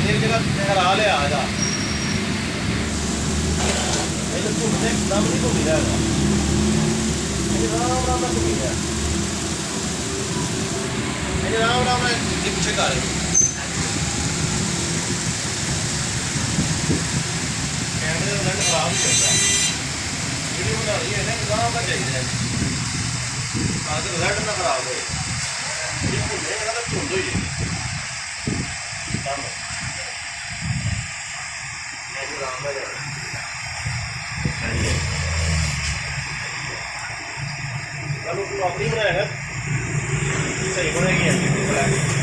ਇੰਨੀ ਜਗ੍ਹਾ ਠਹਿਰਾ ਲਿਆ ਇਹਦਾ ਇਹ ਤਾਂ ਘੁੰਮਦੇ ਦਮ ਨਹੀਂ ਘੁੰਮੀ ਰਿਹਾ ਹੈਗਾ ਇਹ ਰਾਮ ਰਾਮ ਨਾਲ ਘੁੰਮੀ ਰਿਹਾ ਇਹ ਰਾਮ ਰਾਮ ਨਾਲ ਅੱਗੇ ਪਿੱਛੇ ਕਰ कैमरे का रंग खराब ही चलता है वीडियो बना रही है ना राम का चाहिए ताकि रिजल्ट ना खराब हो ये भुनने का तो भुन ही काम राम का चाहिए चलो तू अपनी बनाया है सही बनेगी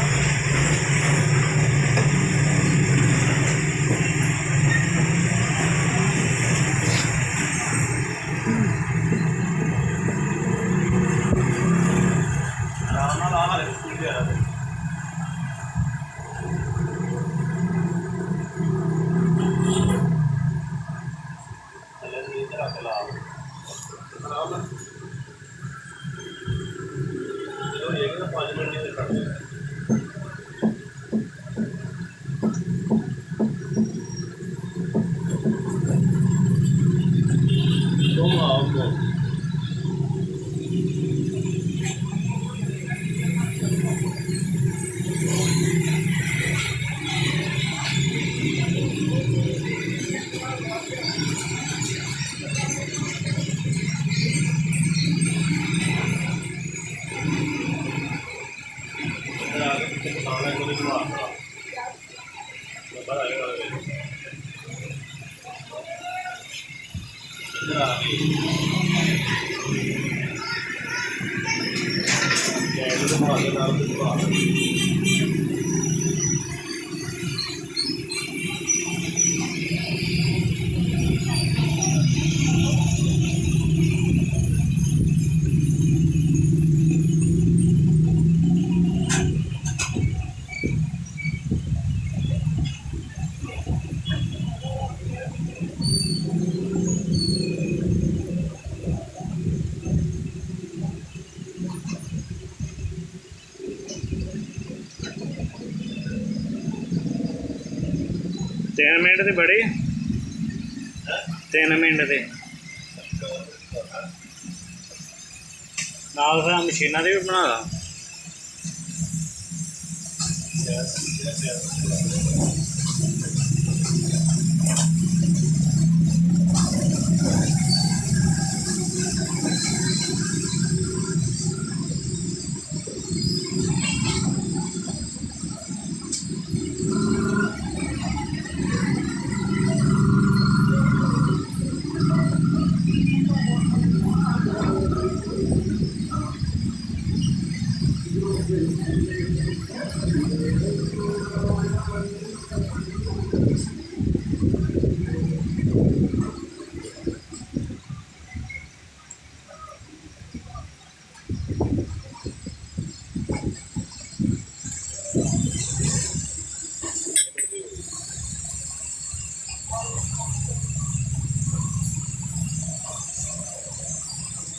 तीन मिनट से बड़े 3 मिनट से नाल फिर मशीना से भी बना ला